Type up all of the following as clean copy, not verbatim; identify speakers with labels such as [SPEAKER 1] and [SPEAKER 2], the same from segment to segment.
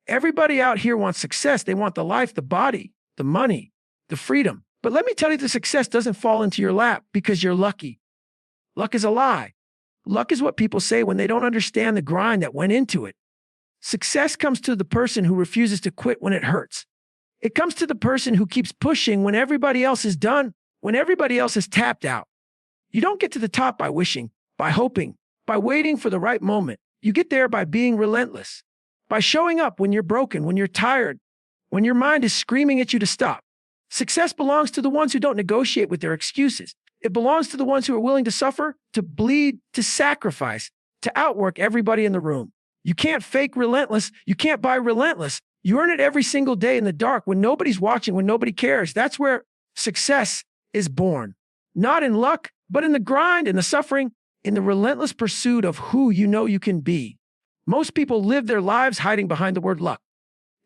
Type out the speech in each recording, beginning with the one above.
[SPEAKER 1] Everybody out here wants success. They want the life, the body, the money, the freedom. But let me tell you, the success doesn't fall into your lap because you're lucky. Luck is a lie. Luck is what people say when they don't understand the grind that went into it. Success comes to the person who refuses to quit when it hurts. It comes to the person who keeps pushing when everybody else is done, when everybody else is tapped out. You don't get to the top by wishing, by hoping, by waiting for the right moment. You get there by being relentless, by showing up when you're broken, when you're tired, when your mind is screaming at you to stop. Success belongs to the ones who don't negotiate with their excuses. It belongs to the ones who are willing to suffer, to bleed, to sacrifice, to outwork everybody in the room. You can't fake relentless. You can't buy relentless. You earn it every single day in the dark when nobody's watching, when nobody cares. That's where success is born. Not in luck, but in the grind, in the suffering, in the relentless pursuit of who you know you can be. Most people live their lives hiding behind the word luck.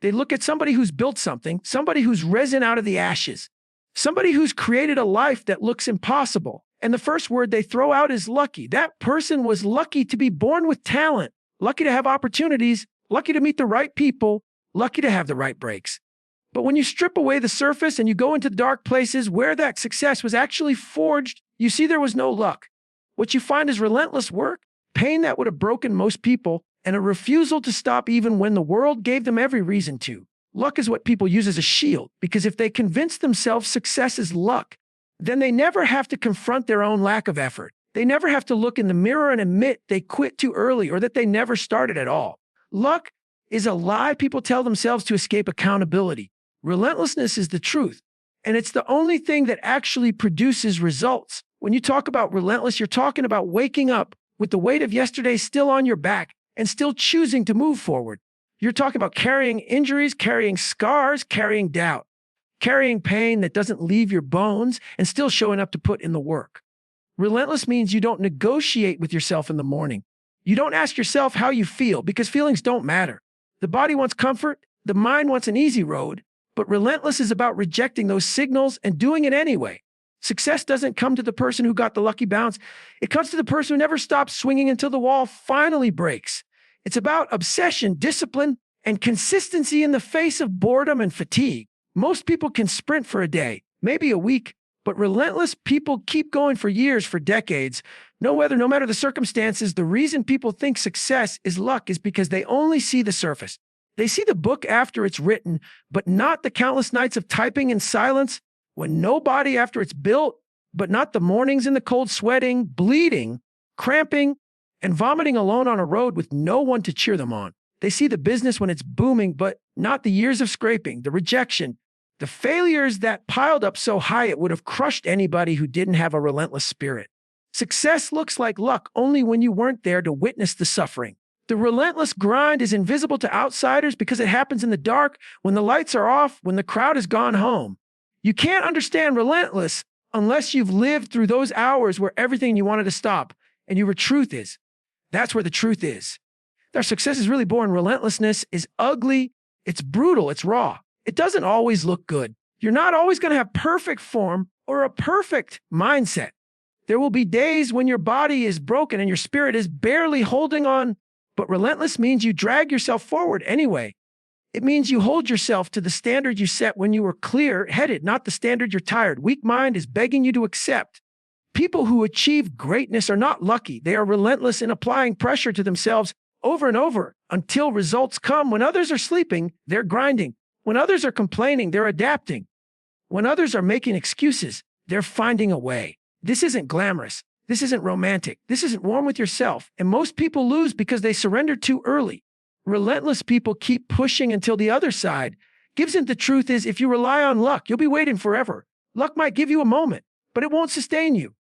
[SPEAKER 1] They look at somebody who's built something, somebody who's risen out of the ashes, somebody who's created a life that looks impossible. And the first word they throw out is lucky. That person was lucky to be born with talent, lucky to have opportunities, lucky to meet the right people, lucky to have the right breaks. But when you strip away the surface and you go into the dark places where that success was actually forged, you see there was no luck. What you find is relentless work, pain that would have broken most people, and a refusal to stop even when the world gave them every reason to. Luck is what people use as a shield, because if they convince themselves success is luck, then they never have to confront their own lack of effort. They never have to look in the mirror and admit they quit too early or that they never started at all. Luck is a lie people tell themselves to escape accountability. Relentlessness is the truth, and it's the only thing that actually produces results. When you talk about relentless, you're talking about waking up with the weight of yesterday still on your back and still choosing to move forward. You're talking about carrying injuries, carrying scars, carrying doubt, carrying pain that doesn't leave your bones and still showing up to put in the work. Relentless means you don't negotiate with yourself in the morning. You don't ask yourself how you feel because feelings don't matter. The body wants comfort, the mind wants an easy road, but relentless is about rejecting those signals and doing it anyway. Success doesn't come to the person who got the lucky bounce. It comes to the person who never stops swinging until the wall finally breaks. It's about obsession, discipline, and consistency in the face of boredom and fatigue. Most people can sprint for a day, maybe a week, but relentless people keep going for years, for decades. No matter the circumstances, the reason people think success is luck is because they only see the surface. They see the book after it's written, but not the countless nights of typing in silence, when nobody after it's built, but not the mornings in the cold sweating, bleeding, cramping, and vomiting alone on a road with no one to cheer them on. They see the business when it's booming, but not the years of scraping, the rejection, the failures that piled up so high it would have crushed anybody who didn't have a relentless spirit. Success looks like luck only when you weren't there to witness the suffering. The relentless grind is invisible to outsiders because it happens in the dark, when the lights are off, when the crowd has gone home. You can't understand relentless unless you've lived through those hours where everything you wanted to stop and your truth is. That's where the truth is. Their success is really born. Relentlessness is ugly. It's brutal. It's raw. It doesn't always look good. You're not always going to have perfect form or a perfect mindset. There will be days when your body is broken and your spirit is barely holding on, but relentless means you drag yourself forward anyway. It means you hold yourself to the standard you set when you were clear-headed, not the standard you're tired. Weak mind is begging you to accept. People who achieve greatness are not lucky. They are relentless in applying pressure to themselves over and over until results come. When others are sleeping, they're grinding. When others are complaining, they're adapting. When others are making excuses, they're finding a way. This isn't glamorous. This isn't romantic. This isn't warm with yourself. And most people lose because they surrender too early. Relentless people keep pushing until the other side gives in. The truth is, if you rely on luck, you'll be waiting forever. Luck might give you a moment, but it won't sustain you.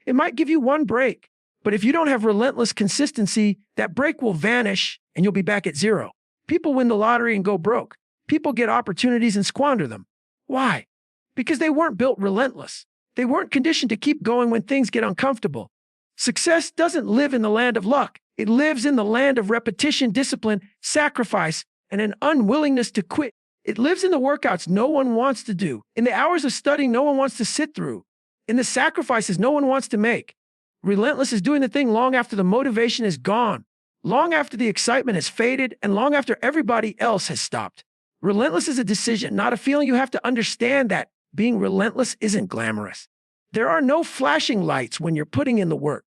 [SPEAKER 1] It might give you one break, but if you don't have relentless consistency, that break will vanish and you'll be back at zero. People win the lottery and go broke. People get opportunities and squander them. Why? Because they weren't built relentless. They weren't conditioned to keep going when things get uncomfortable. Success doesn't live in the land of luck. It lives in the land of repetition, discipline, sacrifice, and an unwillingness to quit. It lives in the workouts no one wants to do, in the hours of studying no one wants to sit through, in the sacrifices no one wants to make. Relentless is doing the thing long after the motivation is gone, long after the excitement has faded and long after everybody else has stopped. Relentless is a decision, not a feeling. You have to understand that being relentless isn't glamorous. There are no flashing lights when you're putting in the work.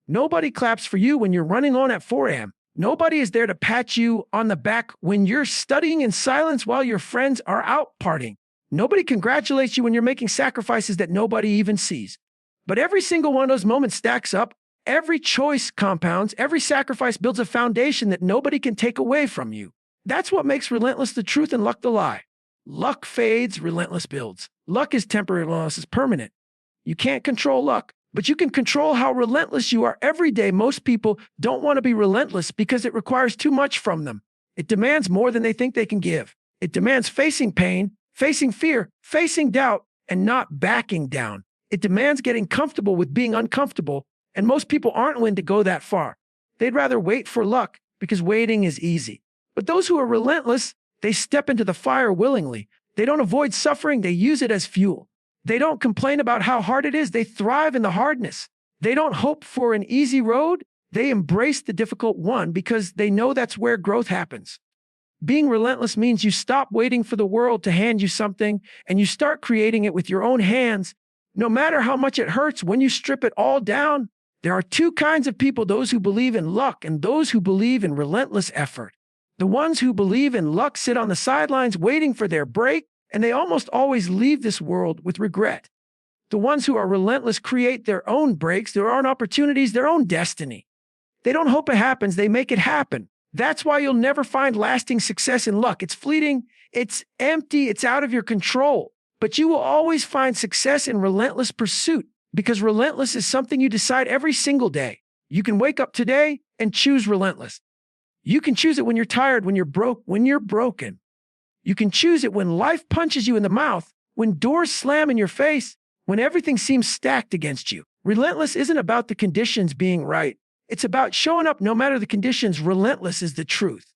[SPEAKER 1] Nobody claps for you when you're running on at 4 a.m. Nobody is there to pat you on the back when you're studying in silence while your friends are out partying. Nobody congratulates you when you're making sacrifices that nobody even sees. But every single one of those moments stacks up. Every choice compounds. Every sacrifice builds a foundation that nobody can take away from you. That's what makes relentless the truth and luck the lie. Luck fades, relentless builds. Luck is temporary, relentless is permanent. You can't control luck, but you can control how relentless you are every day. Most people don't want to be relentless because it requires too much from them. It demands more than they think they can give. It demands facing pain, facing fear, facing doubt, and not backing down. It demands getting comfortable with being uncomfortable, and most people aren't willing to go that far. They'd rather wait for luck because waiting is easy. But those who are relentless, they step into the fire willingly. They don't avoid suffering, they use it as fuel. They don't complain about how hard it is, they thrive in the hardness. They don't hope for an easy road, they embrace the difficult one because they know that's where growth happens. Being relentless means you stop waiting for the world to hand you something and you start creating it with your own hands. No matter how much it hurts, when you strip it all down, there are two kinds of people, those who believe in luck and those who believe in relentless effort. The ones who believe in luck sit on the sidelines waiting for their break, and they almost always leave this world with regret. The ones who are relentless create their own breaks, their own opportunities, their own destiny. They don't hope it happens, they make it happen. That's why you'll never find lasting success in luck. It's fleeting, it's empty, it's out of your control. But you will always find success in relentless pursuit because relentless is something you decide every single day. You can wake up today and choose relentless. You can choose it when you're tired, when you're broke, when you're broken. You can choose it when life punches you in the mouth, when doors slam in your face, when everything seems stacked against you. Relentless isn't about the conditions being right. It's about showing up no matter the conditions. Relentless is the truth.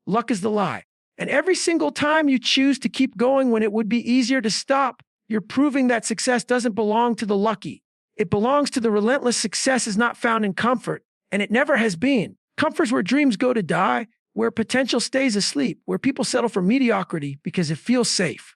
[SPEAKER 1] Luck is the lie. And every single time you choose to keep going when it would be easier to stop, you're proving that success doesn't belong to the lucky. It belongs to the relentless. Success is not found in comfort, and it never has been. Comfort's where dreams go to die, where potential stays asleep, where people settle for mediocrity because it feels safe.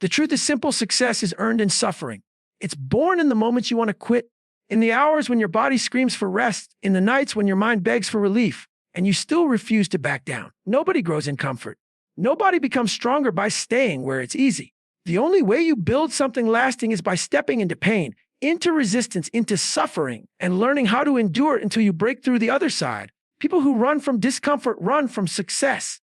[SPEAKER 1] The truth is simple. Success is earned in suffering. It's born in the moments you want to quit, in the hours when your body screams for rest, in the nights when your mind begs for relief, and you still refuse to back down. Nobody grows in comfort. Nobody becomes stronger by staying where it's easy. The only way you build something lasting is by stepping into pain, into resistance, into suffering, and learning how to endure it until you break through the other side. People who run from discomfort run from success.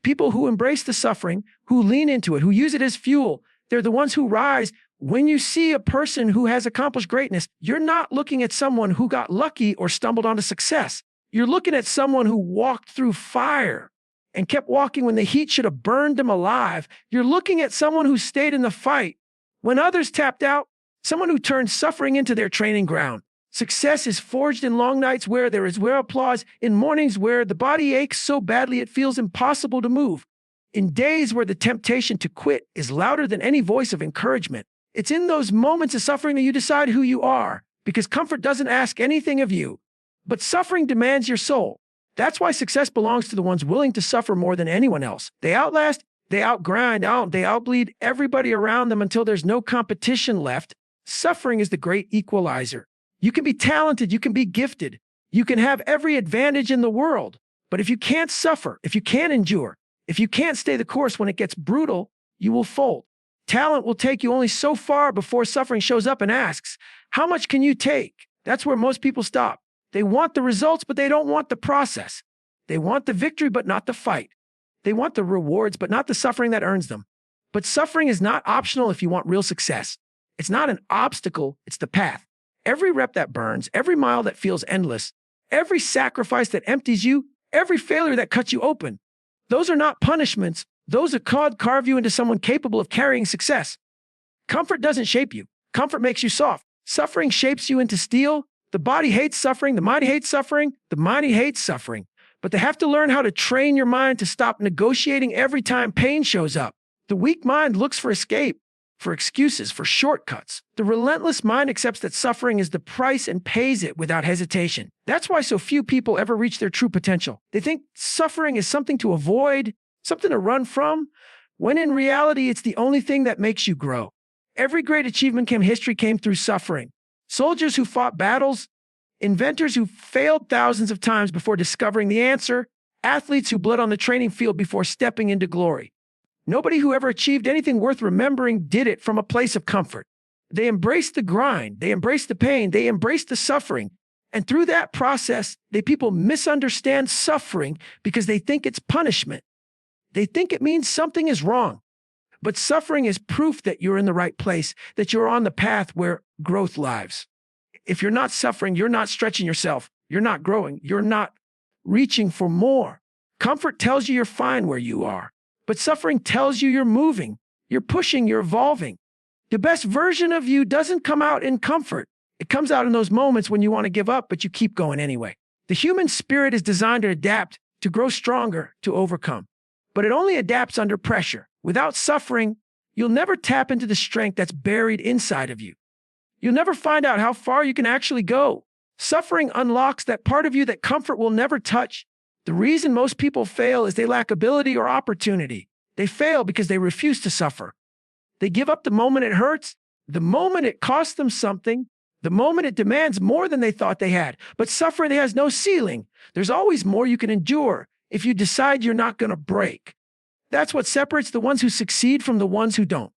[SPEAKER 1] People who embrace the suffering, who lean into it, who use it as fuel, they're the ones who rise. When you see a person who has accomplished greatness, you're not looking at someone who got lucky or stumbled onto success. You're looking at someone who walked through fire and kept walking when the heat should have burned them alive. You're looking at someone who stayed in the fight when others tapped out, someone who turned suffering into their training ground. Success is forged in long nights where there is rare applause, in mornings where the body aches so badly it feels impossible to move, in days where the temptation to quit is louder than any voice of encouragement. It's in those moments of suffering that you decide who you are, because comfort doesn't ask anything of you, but suffering demands your soul. That's why success belongs to the ones willing to suffer more than anyone else. They outlast, they outgrind, they outbleed everybody around them until there's no competition left. Suffering is the great equalizer. You can be talented, you can be gifted, you can have every advantage in the world, but if you can't suffer, if you can't endure, if you can't stay the course when it gets brutal, you will fold. Talent will take you only so far before suffering shows up and asks, how much can you take? That's where most people stop. They want the results, but they don't want the process. They want the victory, but not the fight. They want the rewards, but not the suffering that earns them. But suffering is not optional if you want real success. It's not an obstacle, it's the path. Every rep that burns, every mile that feels endless, every sacrifice that empties you, every failure that cuts you open, those are not punishments. Those are carve you into someone capable of carrying success. Comfort doesn't shape you. Comfort makes you soft. Suffering shapes you into steel. The body hates suffering. The mind hates suffering. The mind hates suffering. But they have to learn how to train your mind to stop negotiating every time pain shows up. The weak mind looks for escape, for excuses, for shortcuts. The relentless mind accepts that suffering is the price and pays it without hesitation. That's why so few people ever reach their true potential. They think suffering is something to avoid, something to run from, when in reality, it's the only thing that makes you grow. Every great achievement in history came through suffering. Soldiers who fought battles, inventors who failed thousands of times before discovering the answer, athletes who bled on the training field before stepping into glory. Nobody who ever achieved anything worth remembering did it from a place of comfort. They embraced the grind, they embraced the pain, they embraced the suffering. And through that process, people misunderstand suffering because they think it's punishment. They think it means something is wrong. But suffering is proof that you're in the right place, that you're on the path where growth lives. If you're not suffering, you're not stretching yourself. You're not growing. You're not reaching for more. Comfort tells you you're fine where you are. But suffering tells you you're moving. You're pushing. You're evolving. The best version of you doesn't come out in comfort. It comes out in those moments when you want to give up, but you keep going anyway. The human spirit is designed to adapt, to grow stronger, to overcome. But it only adapts under pressure. Without suffering, you'll never tap into the strength that's buried inside of you. You'll never find out how far you can actually go. Suffering unlocks that part of you that comfort will never touch. The reason most people fail is they lack ability or opportunity. They fail because they refuse to suffer. They give up the moment it hurts, the moment it costs them something, the moment it demands more than they thought they had. But suffering has no ceiling. There's always more you can endure if you decide you're not going to break. That's what separates the ones who succeed from the ones who don't.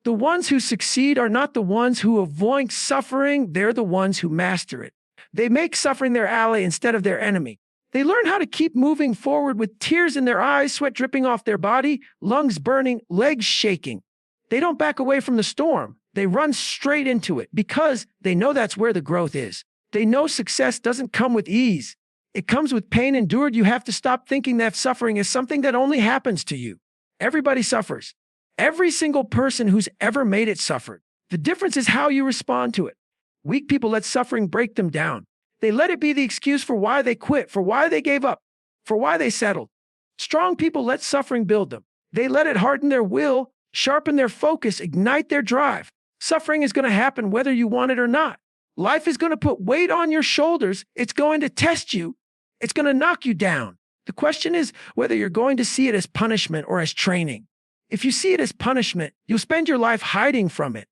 [SPEAKER 1] The ones who succeed are not the ones who avoid suffering. They're the ones who master it. They make suffering their ally instead of their enemy. They learn how to keep moving forward with tears in their eyes, sweat dripping off their body, lungs burning, legs shaking. They don't back away from the storm. They run straight into it because they know that's where the growth is. They know success doesn't come with ease. It comes with pain endured. You have to stop thinking that suffering is something that only happens to you. Everybody suffers. Every single person who's ever made it suffered. The difference is how you respond to it. Weak people let suffering break them down. They let it be the excuse for why they quit, for why they gave up, for why they settled. Strong people let suffering build them. They let it harden their will, sharpen their focus, ignite their drive. Suffering is going to happen whether you want it or not. Life is going to put weight on your shoulders. It's going to test you. It's going to knock you down. The question is whether you're going to see it as punishment or as training. If you see it as punishment, you'll spend your life hiding from it.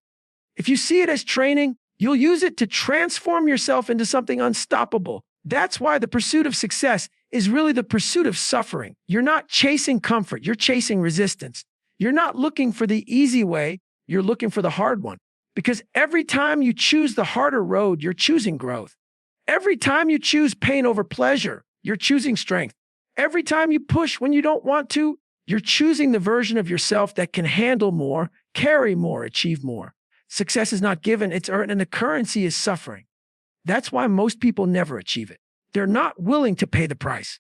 [SPEAKER 1] If you see it as training, you'll use it to transform yourself into something unstoppable. That's why the pursuit of success is really the pursuit of suffering. You're not chasing comfort. You're chasing resistance. You're not looking for the easy way. You're looking for the hard one. Because every time you choose the harder road, you're choosing growth. Every time you choose pain over pleasure, you're choosing strength. Every time you push when you don't want to, you're choosing the version of yourself that can handle more, carry more, achieve more. Success is not given, it's earned, and the currency is suffering. That's why most people never achieve it. They're not willing to pay the price.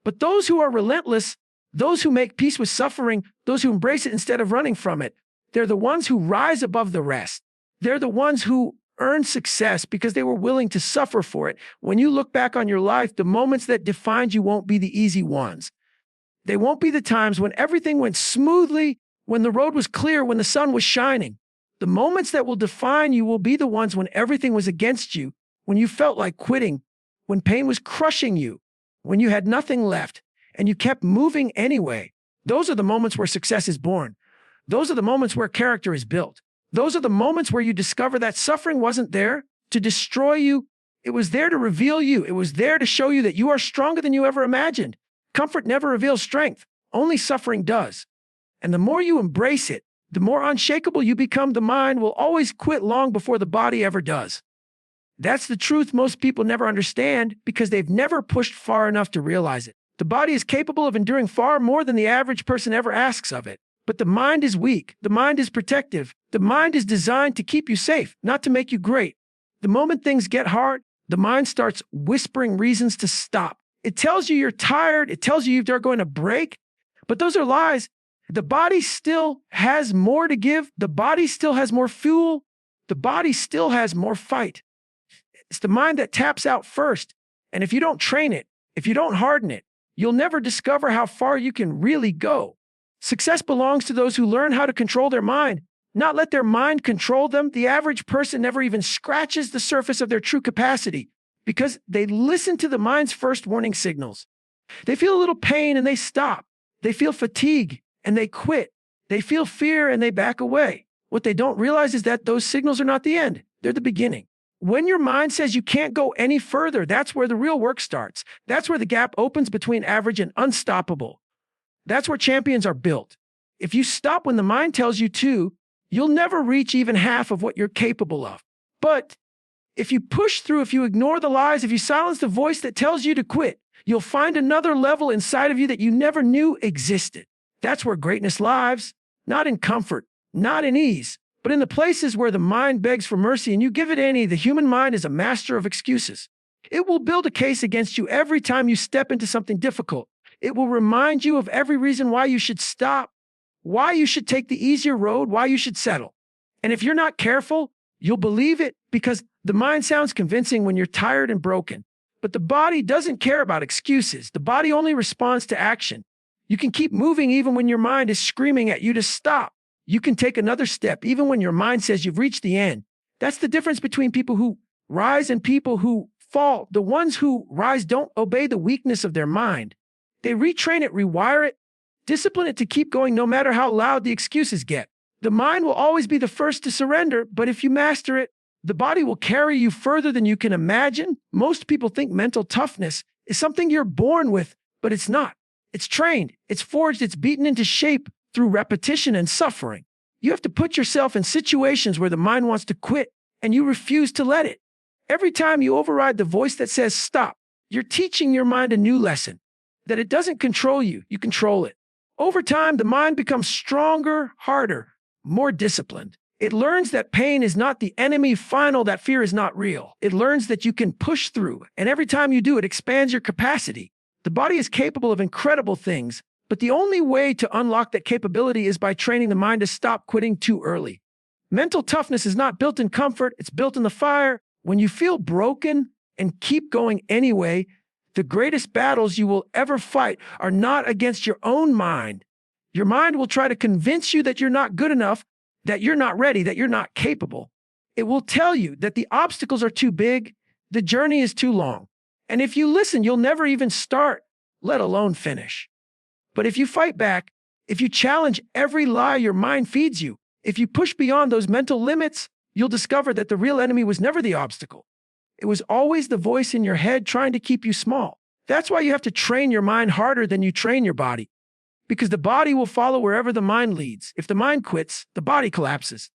[SPEAKER 1] But those who are relentless, those who make peace with suffering, those who embrace it instead of running from it, they're the ones who rise above the rest. They're the ones who earn success because they were willing to suffer for it. When you look back on your life, the moments that defined you won't be the easy ones. They won't be the times when everything went smoothly, when the road was clear, when the sun was shining. The moments that will define you will be the ones when everything was against you, when you felt like quitting, when pain was crushing you, when you had nothing left, and you kept moving anyway. Those are the moments where success is born. Those are the moments where character is built. Those are the moments where you discover that suffering wasn't there to destroy you. It was there to reveal you. It was there to show you that you are stronger than you ever imagined. Comfort never reveals strength. Only suffering does. And the more you embrace it, the more unshakable you become. The mind will always quit long before the body ever does. That's the truth most people never understand because they've never pushed far enough to realize it. The body is capable of enduring far more than the average person ever asks of it. But the mind is weak. The mind is protective. The mind is designed to keep you safe, not to make you great. The moment things get hard, the mind starts whispering reasons to stop. It tells you you're tired. It tells you you're going to break. But those are lies. The body still has more to give. The body still has more fuel. The body still has more fight. It's the mind that taps out first. And if you don't train it, if you don't harden it, you'll never discover how far you can really go. Success belongs to those who learn how to control their mind, not let their mind control them. The average person never even scratches the surface of their true capacity because they listen to the mind's first warning signals. They feel a little pain and they stop. They feel fatigue and they quit. They feel fear and they back away. What they don't realize is that those signals are not the end. They're the beginning. When your mind says you can't go any further, that's where the real work starts. That's where the gap opens between average and unstoppable. That's where champions are built. If you stop when the mind tells you to, you'll never reach even half of what you're capable of. But if you push through, if you ignore the lies, if you silence the voice that tells you to quit, you'll find another level inside of you that you never knew existed. That's where greatness lies, not in comfort, not in ease, but in the places where the mind begs for mercy and you give it any. The human mind is a master of excuses. It will build a case against you every time you step into something difficult. It will remind you of every reason why you should stop, why you should take the easier road, why you should settle. And if you're not careful, you'll believe it because the mind sounds convincing when you're tired and broken. But the body doesn't care about excuses. The body only responds to action. You can keep moving even when your mind is screaming at you to stop. You can take another step even when your mind says you've reached the end. That's the difference between people who rise and people who fall. The ones who rise don't obey the weakness of their mind. They retrain it, rewire it, discipline it to keep going no matter how loud the excuses get. The mind will always be the first to surrender, but if you master it, the body will carry you further than you can imagine. Most people think mental toughness is something you're born with, but it's not. It's trained, it's forged, it's beaten into shape through repetition and suffering. You have to put yourself in situations where the mind wants to quit and you refuse to let it. Every time you override the voice that says stop, you're teaching your mind a new lesson, that it doesn't control you, you control it. Over time, the mind becomes stronger, harder, more disciplined. It learns that pain is not the enemy final, that fear is not real. It learns that you can push through, and every time you do, it expands your capacity. The body is capable of incredible things, but the only way to unlock that capability is by training the mind to stop quitting too early. Mental toughness is not built in comfort, it's built in the fire. When you feel broken and keep going anyway, the greatest battles you will ever fight are not against your own mind. Your mind will try to convince you that you're not good enough, that you're not ready, that you're not capable. It will tell you that the obstacles are too big, the journey is too long. And if you listen, you'll never even start, let alone finish. But if you fight back, if you challenge every lie your mind feeds you, if you push beyond those mental limits, you'll discover that the real enemy was never the obstacle. It was always the voice in your head trying to keep you small. That's why you have to train your mind harder than you train your body, because the body will follow wherever the mind leads. If the mind quits, the body collapses.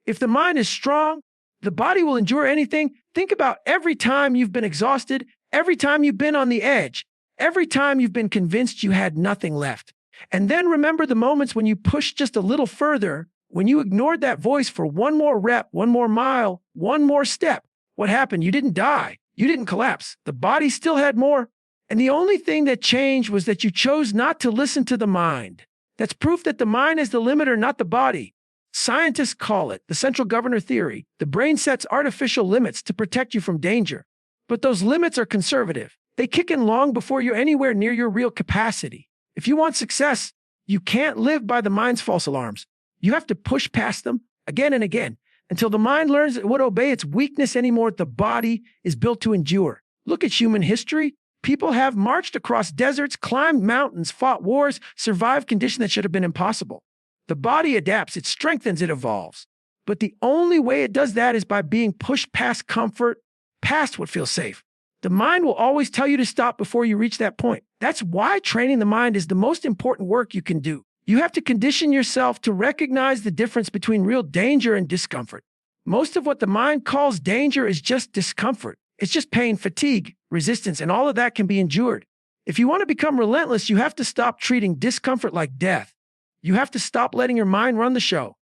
[SPEAKER 1] If the mind is strong, the body will endure anything. Think about every time you've been exhausted, every time you've been on the edge, every time you've been convinced you had nothing left. And then remember the moments when you pushed just a little further, when you ignored that voice for one more rep, one more mile, one more step. What happened? You didn't die. You didn't collapse. The body still had more. And the only thing that changed was that you chose not to listen to the mind. That's proof that the mind is the limiter, not the body. Scientists call it the central governor theory. The brain sets artificial limits to protect you from danger. But those limits are conservative. They kick in long before you're anywhere near your real capacity. If you want success, you can't live by the mind's false alarms. You have to push past them again and again until the mind learns it won't obey its weakness anymore. The body is built to endure. Look at human history. People have marched across deserts, climbed mountains, fought wars, survived conditions that should have been impossible. The body adapts, it strengthens, it evolves. But the only way it does that is by being pushed past comfort, past what feels safe. The mind will always tell you to stop before you reach that point. That's why training the mind is the most important work you can do. You have to condition yourself to recognize the difference between real danger and discomfort. Most of what the mind calls danger is just discomfort. It's just pain, fatigue, resistance, and all of that can be endured. If you want to become relentless, you have to stop treating discomfort like death. You have to stop letting your mind run the show.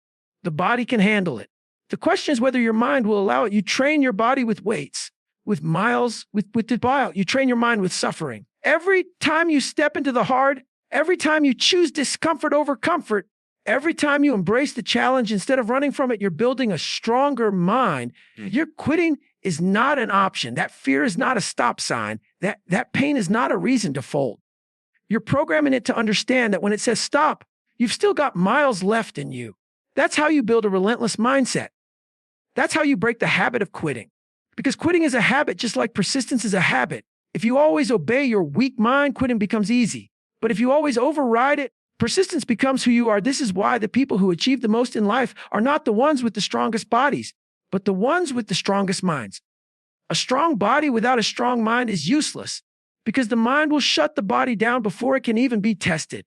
[SPEAKER 1] The body can handle it. The question is whether your mind will allow it. You train your body with weights, with miles, with the bile. You train your mind with suffering. Every time you step into the hard, every time you choose discomfort over comfort, every time you embrace the challenge instead of running from it, you're building a stronger mind. Your quitting is not an option. That fear is not a stop sign. That pain is not a reason to fold. You're programming it to understand that when it says stop, you've still got miles left in you. That's how you build a relentless mindset. That's how you break the habit of quitting. Because quitting is a habit just like persistence is a habit. If you always obey your weak mind, quitting becomes easy. But if you always override it, persistence becomes who you are. This is why the people who achieve the most in life are not the ones with the strongest bodies, but the ones with the strongest minds. A strong body without a strong mind is useless because the mind will shut the body down before it can even be tested.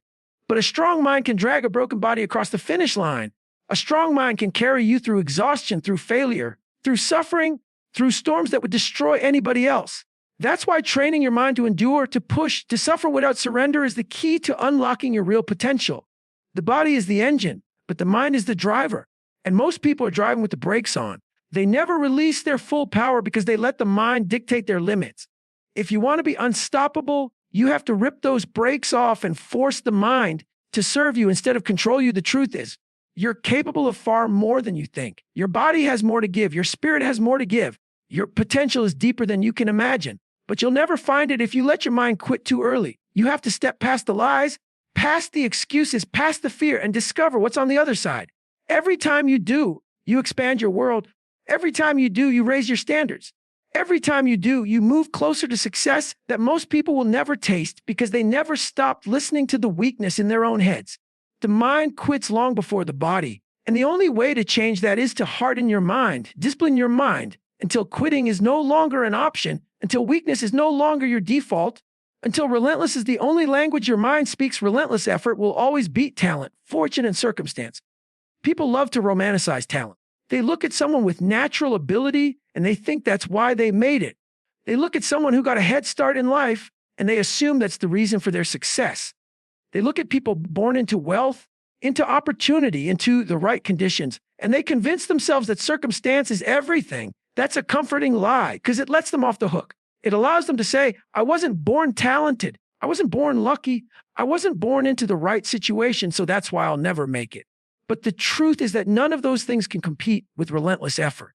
[SPEAKER 1] But a strong mind can drag a broken body across the finish line. A strong mind can carry you through exhaustion, through failure, through suffering, through storms that would destroy anybody else. That's why training your mind to endure, to push, to suffer without surrender is the key to unlocking your real potential. The body is the engine, but the mind is the driver. And most people are driving with the brakes on. They never release their full power because they let the mind dictate their limits. If you want to be unstoppable, you have to rip those brakes off and force the mind to serve you instead of control you. The truth is, you're capable of far more than you think. Your body has more to give. Your spirit has more to give. Your potential is deeper than you can imagine. But you'll never find it if you let your mind quit too early. You have to step past the lies, past the excuses, past the fear, and discover what's on the other side. Every time you do, you expand your world. Every time you do, you raise your standards. Every time you do, you move closer to success that most people will never taste because they never stopped listening to the weakness in their own heads. The mind quits long before the body. And the only way to change that is to harden your mind, discipline your mind until quitting is no longer an option, until weakness is no longer your default, until relentless is the only language your mind speaks. Relentless effort will always beat talent, fortune, and circumstance. People love to romanticize talent. They look at someone with natural ability and they think that's why they made it. They look at someone who got a head start in life and they assume that's the reason for their success. They look at people born into wealth, into opportunity, into the right conditions, and they convince themselves that circumstance is everything. That's a comforting lie because it lets them off the hook. It allows them to say, I wasn't born talented. I wasn't born lucky. I wasn't born into the right situation, so that's why I'll never make it. But the truth is that none of those things can compete with relentless effort.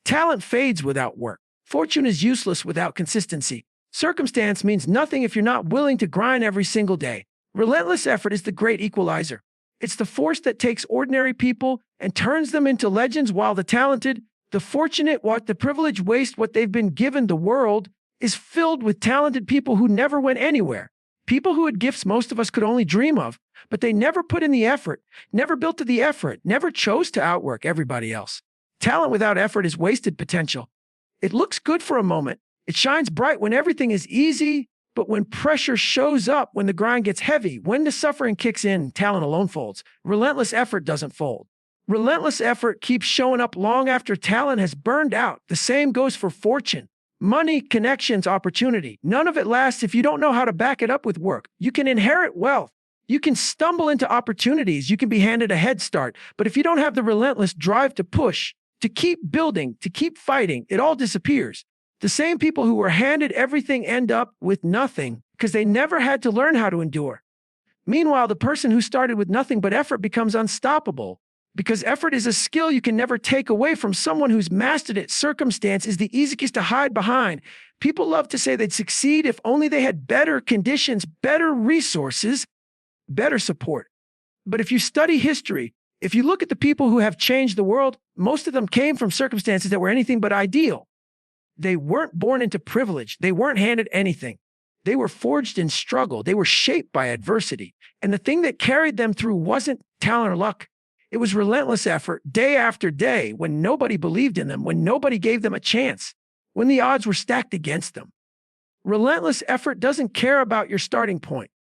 [SPEAKER 1] Talent fades without work. Fortune is useless without consistency. Circumstance means nothing if you're not willing to grind every single day. Relentless effort is the great equalizer. It's the force that takes ordinary people and turns them into legends while the talented, the fortunate, the privileged waste what they've been given. The world is filled with talented people who never went anywhere. People who had gifts most of us could only dream of, but they never put in the effort, never built to the effort, never chose to outwork everybody else. Talent without effort is wasted potential. It looks good for a moment. It shines bright when everything is easy, but when pressure shows up, when the grind gets heavy, when the suffering kicks in, talent alone folds. Relentless effort doesn't fold. Relentless effort keeps showing up long after talent has burned out. The same goes for fortune. Money, connections, opportunity. None of it lasts if you don't know how to back it up with work. You can inherit wealth. You can stumble into opportunities. You can be handed a head start. But if you don't have the relentless drive to push, to keep building, to keep fighting, it all disappears. The same people who were handed everything end up with nothing because they never had to learn how to endure. Meanwhile, the person who started with nothing but effort becomes unstoppable. Because effort is a skill you can never take away from someone who's mastered it. Circumstance is the easiest to hide behind. People love to say they'd succeed if only they had better conditions, better resources, better support. But if you study history, if you look at the people who have changed the world, most of them came from circumstances that were anything but ideal. They weren't born into privilege. They weren't handed anything. They were forged in struggle. They were shaped by adversity. And the thing that carried them through wasn't talent or luck. It was relentless effort day after day when nobody believed in them, when nobody gave them a chance, when the odds were stacked against them. Relentless effort doesn't care about your starting point.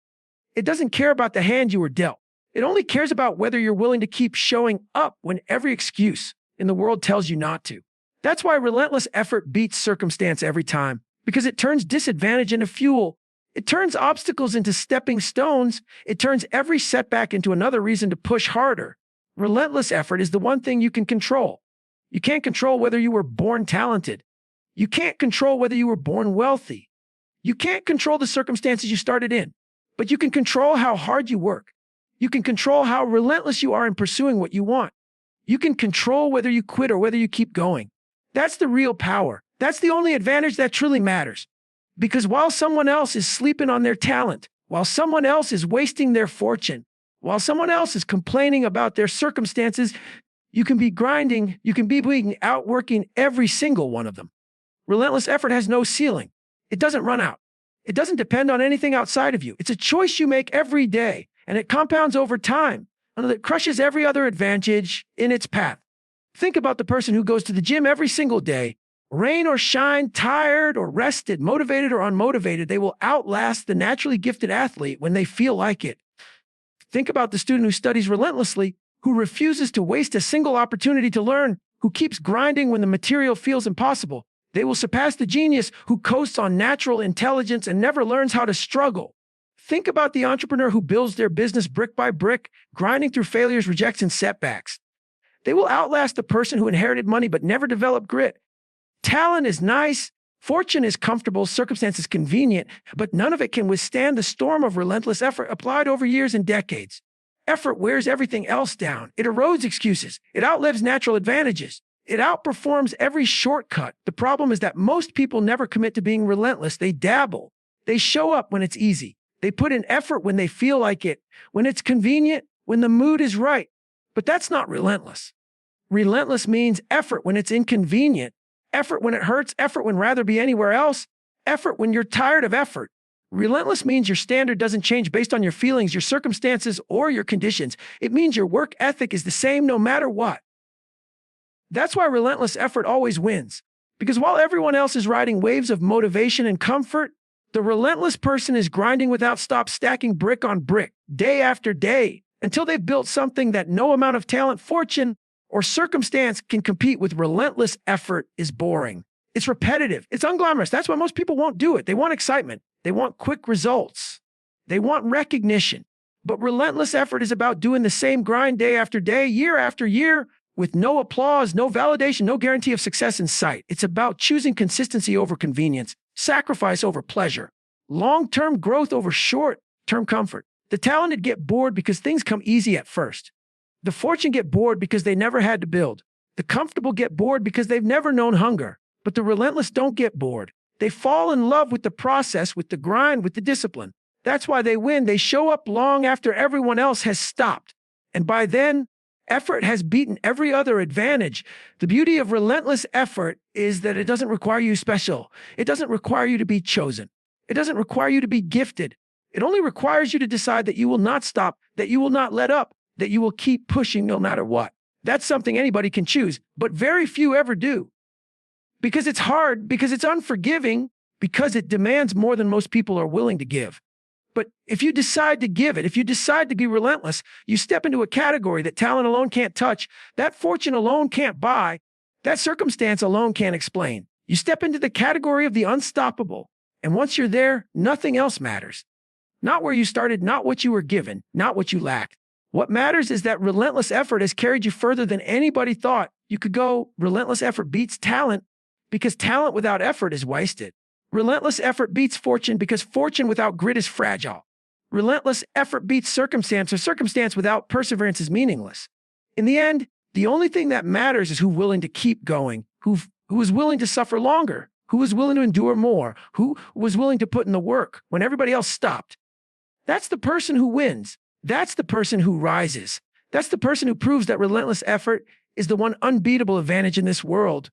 [SPEAKER 1] It doesn't care about the hand you were dealt. It only cares about whether you're willing to keep showing up when every excuse in the world tells you not to. That's why relentless effort beats circumstance every time, because it turns disadvantage into fuel. It turns obstacles into stepping stones. It turns every setback into another reason to push harder. Relentless effort is the one thing you can control. You can't control whether you were born talented. You can't control whether you were born wealthy. You can't control the circumstances you started in, but you can control how hard you work. You can control how relentless you are in pursuing what you want. You can control whether you quit or whether you keep going. That's the real power. That's the only advantage that truly matters. Because while someone else is sleeping on their talent, while someone else is wasting their fortune, While someone else is complaining about their circumstances, you can be grinding, you can be outworking every single one of them. Relentless effort has no ceiling. It doesn't run out. It doesn't depend on anything outside of you. It's a choice you make every day, and it compounds over time, and it crushes every other advantage in its path. Think about the person who goes to the gym every single day, rain or shine, tired or rested, motivated or unmotivated. They will outlast the naturally gifted athlete when they feel like it. Think about the student who studies relentlessly, who refuses to waste a single opportunity to learn, who keeps grinding when the material feels impossible. They will surpass the genius who coasts on natural intelligence and never learns how to struggle. Think about the entrepreneur who builds their business brick by brick, grinding through failures, rejects, and setbacks. They will outlast the person who inherited money but never developed grit. Talent is nice, fortune is comfortable, circumstance is convenient, but none of it can withstand the storm of relentless effort applied over years and decades. Effort wears everything else down. It erodes excuses. It outlives natural advantages. It outperforms every shortcut. The problem is that most people never commit to being relentless. They dabble. They show up when it's easy. They put in effort when they feel like it, when it's convenient, when the mood is right. But that's not relentless. Relentless means effort when it's inconvenient, effort when it hurts, effort when rather be anywhere else, effort when you're tired of effort. Relentless means your standard doesn't change based on your feelings, your circumstances, or your conditions. It means your work ethic is the same no matter what. That's why relentless effort always wins. Because while everyone else is riding waves of motivation and comfort, the relentless person is grinding without stop, stacking brick on brick, day after day, until they've built something that no amount of talent, fortune, or circumstance can compete with. Relentless effort is boring. It's repetitive. It's unglamorous. That's why most people won't do it. They want excitement. They want quick results. They want recognition. But relentless effort is about doing the same grind day after day, year after year, with no applause, no validation, no guarantee of success in sight. It's about choosing consistency over convenience, sacrifice over pleasure, long-term growth over short-term comfort. The talented get bored because things come easy at first. The fortunate get bored because they never had to build. The comfortable get bored because they've never known hunger. But the relentless don't get bored. They fall in love with the process, with the grind, with the discipline. That's why they win. They show up long after everyone else has stopped. And by then, effort has beaten every other advantage. The beauty of relentless effort is that it doesn't require you special. It doesn't require you to be chosen. It doesn't require you to be gifted. It only requires you to decide that you will not stop, that you will not let up, that you will keep pushing no matter what. That's something anybody can choose, but very few ever do. Because it's hard, because it's unforgiving, because it demands more than most people are willing to give. But if you decide to give it, if you decide to be relentless, you step into a category that talent alone can't touch, that fortune alone can't buy, that circumstance alone can't explain. You step into the category of the unstoppable. And once you're there, nothing else matters. Not where you started, not what you were given, not what you lacked. What matters is that relentless effort has carried you further than anybody thought you could go. Relentless effort beats talent because talent without effort is wasted. Relentless effort beats fortune because fortune without grit is fragile. Relentless effort beats circumstance, or circumstance without perseverance is meaningless. In the end, the only thing that matters is who's willing to keep going, who is willing to suffer longer, who is willing to endure more, who was willing to put in the work when everybody else stopped. That's the person who wins. That's the person who rises. That's the person who proves that relentless effort is the one unbeatable advantage in this world.